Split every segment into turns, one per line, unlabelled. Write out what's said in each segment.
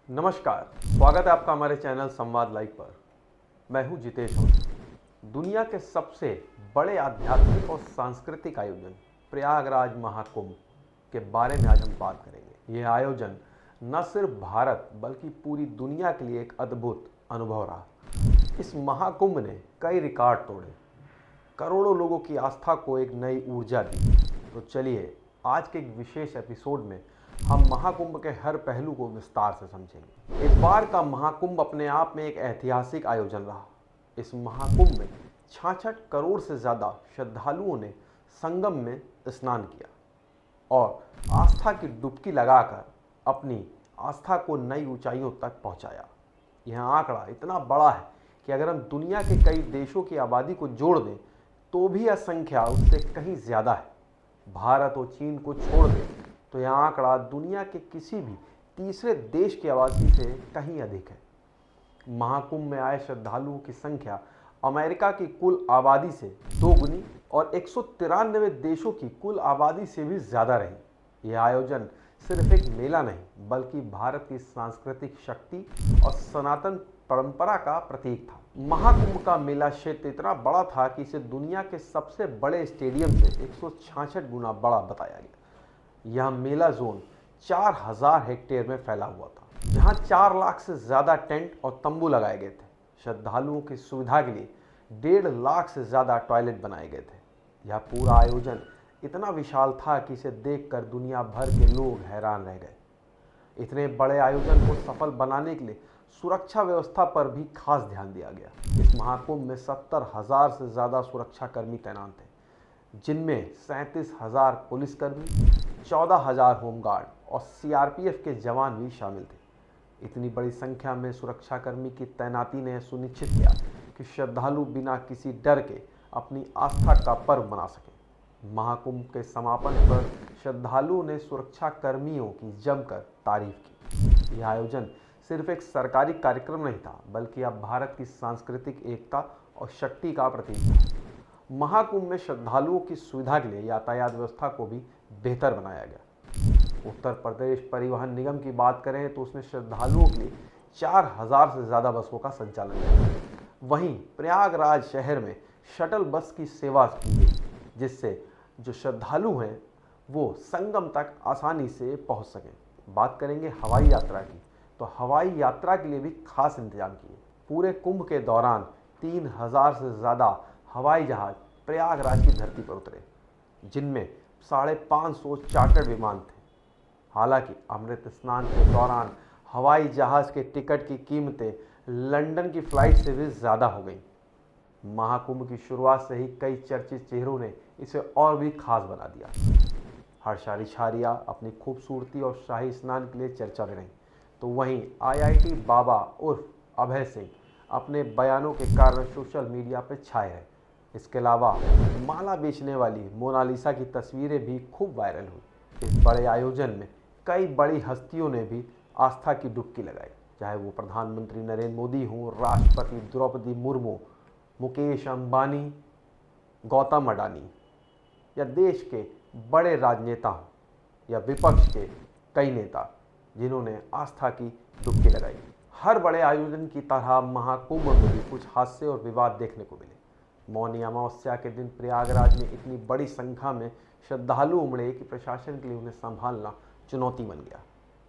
नमस्कार, स्वागत है आपका हमारे चैनल संवाद लाइव पर। मैं हूं जितेश और दुनिया के सबसे बड़े आध्यात्मिक और सांस्कृतिक आयोजन प्रयागराज महाकुंभ के बारे में आज हम बात करेंगे। यह आयोजन न सिर्फ भारत बल्कि पूरी दुनिया के लिए एक अद्भुत अनुभव रहा। इस महाकुंभ ने कई रिकॉर्ड तोड़े, करोड़ों लोगों की आस्था को एक नई ऊर्जा दी। तो चलिए आज के एक विशेष एपिसोड में हम महाकुंभ के हर पहलू को विस्तार से समझेंगे। इस बार का महाकुंभ अपने आप में एक ऐतिहासिक आयोजन रहा। इस महाकुंभ में 66 करोड़ से ज़्यादा श्रद्धालुओं ने संगम में स्नान किया और आस्था की डुबकी लगाकर अपनी आस्था को नई ऊंचाइयों तक पहुंचाया। यह आंकड़ा इतना बड़ा है कि अगर हम दुनिया के कई देशों की आबादी को जोड़ दें तो भी यह संख्या उससे कहीं ज़्यादा है। भारत और चीन को छोड़ दें तो यह आंकड़ा दुनिया के किसी भी तीसरे देश की आबादी से कहीं अधिक है। महाकुंभ में आए श्रद्धालुओं की संख्या अमेरिका की कुल आबादी से 2 गुनी और 193 देशों की कुल आबादी से भी ज़्यादा रही। यह आयोजन सिर्फ एक मेला नहीं बल्कि भारत की सांस्कृतिक शक्ति और सनातन परंपरा का प्रतीक था। महाकुंभ का मेला क्षेत्र इतना बड़ा था कि इसे दुनिया के सबसे बड़े स्टेडियम से 166 गुना बड़ा बताया गया। यह मेला जोन 4000 हेक्टेयर में फैला हुआ था, जहां 4 लाख से ज़्यादा टेंट और तंबू लगाए गए थे। श्रद्धालुओं की सुविधा के लिए 1.5 लाख से ज़्यादा टॉयलेट बनाए गए थे। यह पूरा आयोजन इतना विशाल था कि इसे देखकर दुनिया भर के लोग हैरान रह गए। इतने बड़े आयोजन को सफल बनाने के लिए सुरक्षा व्यवस्था पर भी खास ध्यान दिया गया। इस महाकुंभ में 70,000 से ज़्यादा सुरक्षाकर्मी तैनात थे, जिनमें 37,000 पुलिसकर्मी, 14,000 होमगार्ड और सीआरपीएफ के जवान भी शामिल थे। इतनी बड़ी संख्या में सुरक्षाकर्मी की तैनाती ने सुनिश्चित किया कि श्रद्धालु बिना किसी डर के अपनी आस्था का पर्व मना सकें। महाकुंभ के समापन पर श्रद्धालुओं ने सुरक्षाकर्मियों की जमकर तारीफ की। यह आयोजन सिर्फ एक सरकारी कार्यक्रम नहीं था बल्कि अब भारत की सांस्कृतिक एकता और शक्ति का प्रतीक था। महाकुंभ में श्रद्धालुओं की सुविधा के लिए यातायात व्यवस्था को भी बेहतर बनाया गया। उत्तर प्रदेश परिवहन निगम की बात करें तो उसने श्रद्धालुओं के लिए 4000 से ज़्यादा बसों का संचालन किया। वहीं प्रयागराज शहर में शटल बस की सेवा की गई, जिससे जो श्रद्धालु हैं वो संगम तक आसानी से पहुंच सकें। बात करेंगे हवाई यात्रा की, तो हवाई यात्रा के लिए भी खास इंतजाम किए। पूरे कुंभ के दौरान 3000 से ज़्यादा हवाई जहाज प्रयागराज की धरती पर उतरे, जिनमें 550 चार्टर्ड विमान थे। हालांकि अमृत स्नान के दौरान हवाई जहाज के टिकट की कीमतें लंदन की फ्लाइट से भी ज़्यादा हो गई। महाकुंभ की शुरुआत से ही कई चर्चित चेहरों ने इसे और भी खास बना दिया। हर्षाली छारिया अपनी खूबसूरती और शाही स्नान के लिए चर्चा में रहीं, तो वहीं आईआईटी बाबा उर्फ अभय सिंह अपने बयानों के कारण सोशल मीडिया पर छाए रहे। इसके अलावा माला बेचने वाली मोनालिसा की तस्वीरें भी खूब वायरल हुई। इस बड़े आयोजन में कई बड़ी हस्तियों ने भी आस्था की डुबकी लगाई, चाहे वो प्रधानमंत्री नरेंद्र मोदी हों, राष्ट्रपति द्रौपदी मुर्मू, मुकेश अंबानी, गौतम अडानी, या देश के बड़े राजनेता हों या विपक्ष के कई नेता, जिन्होंने आस्था की डुबकी लगाई। हर बड़े आयोजन की तरह महाकुंभ में भी कुछ हादसे और विवाद देखने को मिले। मौनी अमावस्या के दिन प्रयागराज में इतनी बड़ी संख्या में श्रद्धालु उमड़े कि प्रशासन के लिए उन्हें संभालना चुनौती बन गया।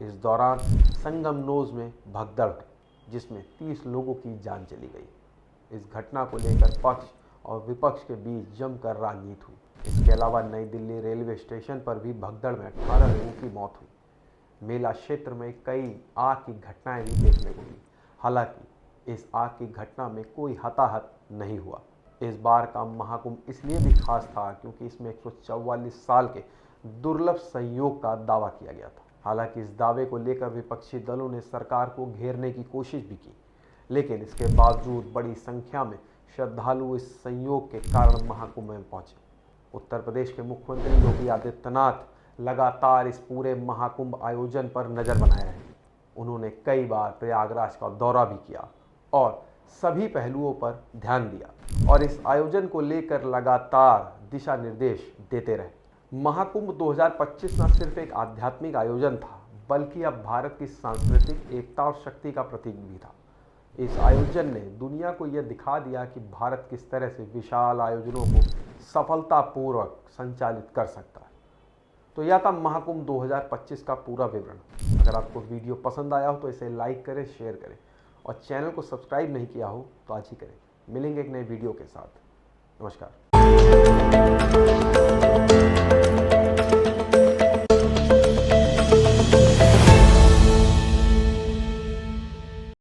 इस दौरान संगम नोज में भगदड़ हुई, जिसमें 30 लोगों की जान चली गई। इस घटना को लेकर पक्ष और विपक्ष के बीच जमकर राजनीति हुई। इसके अलावा नई दिल्ली रेलवे स्टेशन पर भी भगदड़ में 18 लोगों की मौत हुई। मेला क्षेत्र में कई आग की घटनाएं भी देखने को मिली। हालांकि इस आग की घटना में कोई हताहत नहीं हुआ। इस बार का महाकुंभ इसलिए भी खास था क्योंकि इसमें 144 साल के दुर्लभ संयोग का दावा किया गया था। हालांकि इस दावे को लेकर विपक्षी दलों ने सरकार को घेरने की कोशिश भी की, लेकिन इसके बावजूद बड़ी संख्या में श्रद्धालु इस संयोग के कारण महाकुंभ में पहुंचे। उत्तर प्रदेश के मुख्यमंत्री योगी आदित्यनाथ लगातार इस पूरे महाकुंभ आयोजन पर नज़र बनाए रहे। उन्होंने कई बार प्रयागराज का दौरा भी किया और सभी पहलुओं पर ध्यान दिया और इस आयोजन को लेकर लगातार दिशा निर्देश देते रहे। महाकुंभ 2025 न सिर्फ एक आध्यात्मिक आयोजन था बल्कि अब भारत की सांस्कृतिक एकता और शक्ति का प्रतीक भी था। इस आयोजन ने दुनिया को यह दिखा दिया कि भारत किस तरह से विशाल आयोजनों को सफलतापूर्वक संचालित कर सकता है। तो यह था महाकुंभ 2025 का पूरा विवरण। अगर आपको वीडियो पसंद आया हो तो इसे लाइक करें, शेयर करें और चैनल को सब्सक्राइब नहीं किया हो तो आज ही करें। मिलेंगे एक नए वीडियो के साथ। नमस्कार।